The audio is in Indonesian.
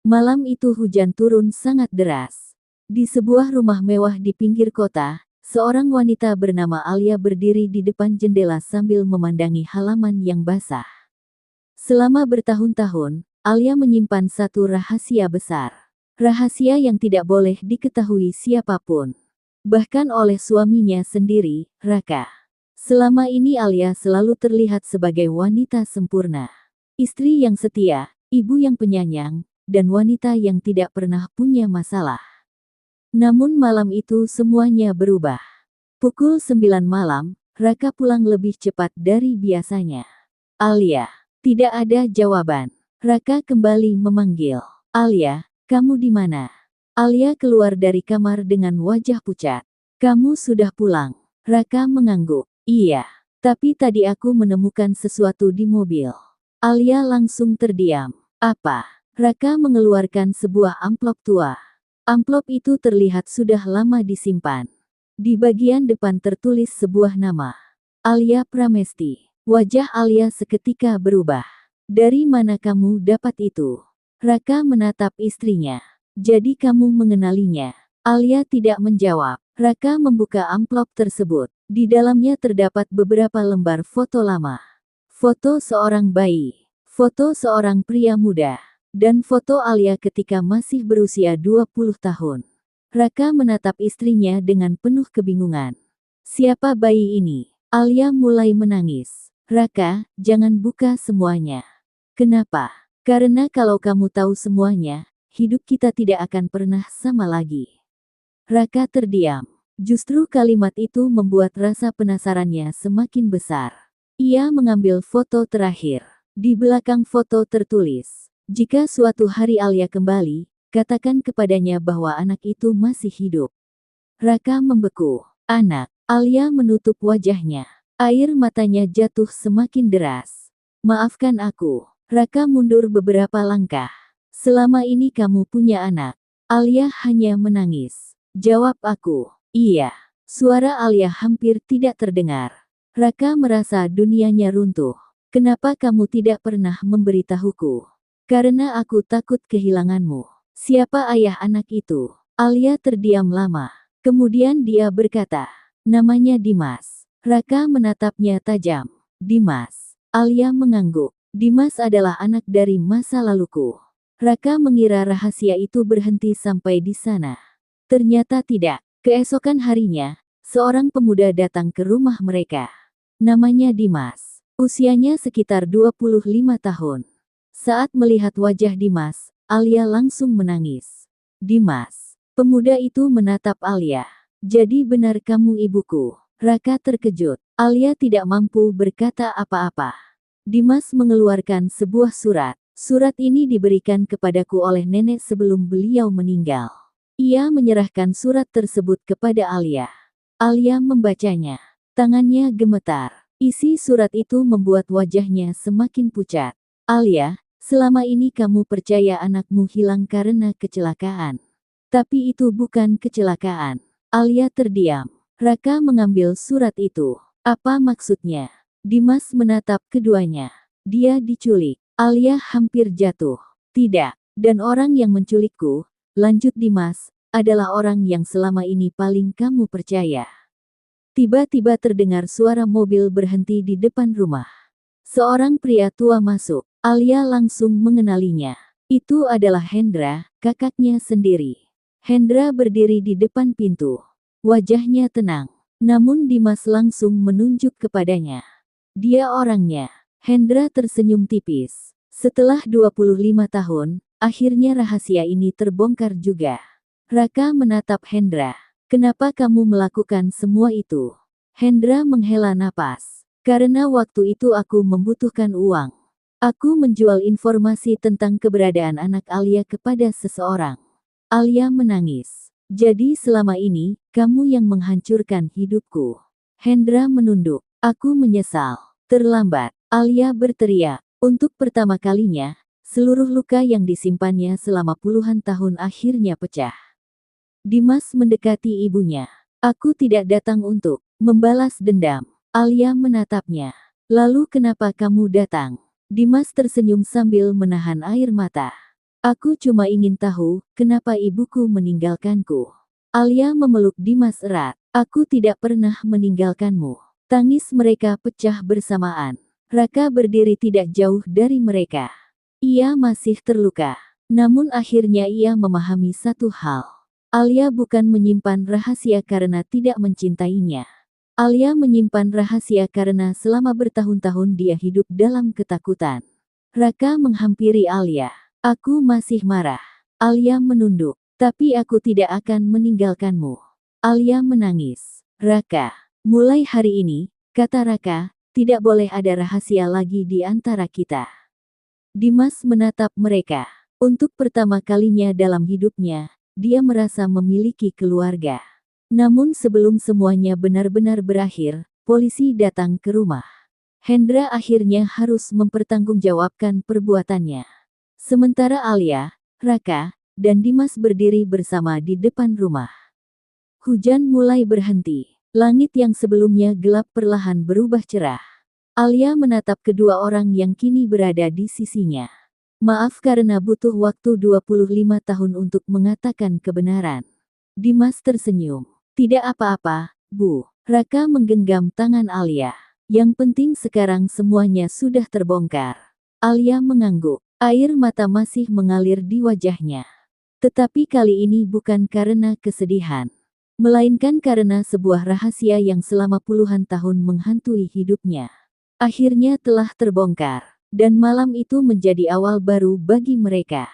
Malam itu hujan turun sangat deras. Di sebuah rumah mewah di pinggir kota, seorang wanita bernama Alia berdiri di depan jendela sambil memandangi halaman yang basah. Selama bertahun-tahun, Alia menyimpan satu rahasia besar. Rahasia yang tidak boleh diketahui siapapun. Bahkan oleh suaminya sendiri, Raka. Selama ini Alia selalu terlihat sebagai wanita sempurna. Istri yang setia, ibu yang penyayang, dan wanita yang tidak pernah punya masalah. Namun malam itu semuanya berubah. Pukul 9 malam, Raka pulang lebih cepat dari biasanya. Alia. Tidak ada jawaban. Raka kembali memanggil. Alia, kamu di mana? Alia keluar dari kamar dengan wajah pucat. Kamu sudah pulang. Raka mengangguk. Iya, tapi tadi aku menemukan sesuatu di mobil. Alia langsung terdiam. Apa? Raka mengeluarkan sebuah amplop tua. Amplop itu terlihat sudah lama disimpan. Di bagian depan tertulis sebuah nama. Alia Pramesti. Wajah Alia seketika berubah. Dari mana kamu dapat itu? Raka menatap istrinya. Jadi kamu mengenalinya? Alia tidak menjawab. Raka membuka amplop tersebut. Di dalamnya terdapat beberapa lembar foto lama. Foto seorang bayi. Foto seorang pria muda. Dan foto Alia ketika masih berusia 20 tahun. Raka menatap istrinya dengan penuh kebingungan. Siapa bayi ini? Alia mulai menangis. Raka, jangan buka semuanya. Kenapa? Karena kalau kamu tahu semuanya, hidup kita tidak akan pernah sama lagi. Raka terdiam. Justru kalimat itu membuat rasa penasarannya semakin besar. Ia mengambil foto terakhir. Di belakang foto tertulis, jika suatu hari Alia kembali, katakan kepadanya bahwa anak itu masih hidup. Raka membeku. Anak. Alia menutup wajahnya. Air matanya jatuh semakin deras. Maafkan aku. Raka mundur beberapa langkah. Selama ini kamu punya anak. Alia hanya menangis. Jawab aku. Iya. Suara Alia hampir tidak terdengar. Raka merasa dunianya runtuh. Kenapa kamu tidak pernah memberitahuku? Karena aku takut kehilanganmu. Siapa ayah anak itu? Alia terdiam lama. Kemudian dia berkata, namanya Dimas. Raka menatapnya tajam. Dimas. Alia mengangguk. Dimas adalah anak dari masa laluku. Raka mengira rahasia itu berhenti sampai di sana. Ternyata tidak. Keesokan harinya, seorang pemuda datang ke rumah mereka. Namanya Dimas. Usianya sekitar 25 tahun. Saat melihat wajah Dimas, Alia langsung menangis. Dimas. Pemuda itu menatap Alia. Jadi benar kamu ibuku. Raka terkejut. Alia tidak mampu berkata apa-apa. Dimas mengeluarkan sebuah surat. Surat ini diberikan kepadaku oleh nenek sebelum beliau meninggal. Ia menyerahkan surat tersebut kepada Alia. Alia membacanya. Tangannya gemetar. Isi surat itu membuat wajahnya semakin pucat. Alia, selama ini kamu percaya anakmu hilang karena kecelakaan. Tapi itu bukan kecelakaan. Alia terdiam. Raka mengambil surat itu. Apa maksudnya? Dimas menatap keduanya. Dia diculik. Alia hampir jatuh. Tidak. Dan orang yang menculikku, lanjut Dimas, adalah orang yang selama ini paling kamu percaya. Tiba-tiba terdengar suara mobil berhenti di depan rumah. Seorang pria tua masuk. Alia langsung mengenalinya. Itu adalah Hendra, kakaknya sendiri. Hendra berdiri di depan pintu. Wajahnya tenang. Namun Dimas langsung menunjuk kepadanya. Dia orangnya. Hendra tersenyum tipis. Setelah 25 tahun, akhirnya rahasia ini terbongkar juga. Raka menatap Hendra. Kenapa kamu melakukan semua itu? Hendra menghela napas. Karena waktu itu aku membutuhkan uang. Aku menjual informasi tentang keberadaan anak Alia kepada seseorang. Alia menangis. Jadi selama ini, kamu yang menghancurkan hidupku. Hendra menunduk. Aku menyesal. Terlambat. Alia berteriak. Untuk pertama kalinya, seluruh luka yang disimpannya selama puluhan tahun akhirnya pecah. Dimas mendekati ibunya. Aku tidak datang untuk membalas dendam. Alia menatapnya. Lalu kenapa kamu datang? Dimas tersenyum sambil menahan air mata. Aku cuma ingin tahu, kenapa ibuku meninggalkanku. Alia memeluk Dimas erat. Aku tidak pernah meninggalkanmu. Tangis mereka pecah bersamaan. Raka berdiri tidak jauh dari mereka. Ia masih terluka. Namun akhirnya ia memahami satu hal. Alia bukan menyimpan rahasia karena tidak mencintainya. Alia menyimpan rahasia karena selama bertahun-tahun dia hidup dalam ketakutan. Raka menghampiri Alia. Aku masih marah. Alia menunduk. Tapi aku tidak akan meninggalkanmu. Alia menangis. Raka. Mulai hari ini, kata Raka, tidak boleh ada rahasia lagi di antara kita. Dimas menatap mereka. Untuk pertama kalinya dalam hidupnya, dia merasa memiliki keluarga. Namun sebelum semuanya benar-benar berakhir, polisi datang ke rumah. Hendra akhirnya harus mempertanggungjawabkan perbuatannya. Sementara Alia, Raka, dan Dimas berdiri bersama di depan rumah. Hujan mulai berhenti. Langit yang sebelumnya gelap perlahan berubah cerah. Alia menatap kedua orang yang kini berada di sisinya. Maaf karena butuh waktu 25 tahun untuk mengatakan kebenaran. Dimas tersenyum. Tidak apa-apa, Bu. Raka menggenggam tangan Alia. Yang penting sekarang semuanya sudah terbongkar. Alia mengangguk. Air mata masih mengalir di wajahnya. Tetapi kali ini bukan karena kesedihan. Melainkan karena sebuah rahasia yang selama puluhan tahun menghantui hidupnya. Akhirnya telah terbongkar. Dan malam itu menjadi awal baru bagi mereka.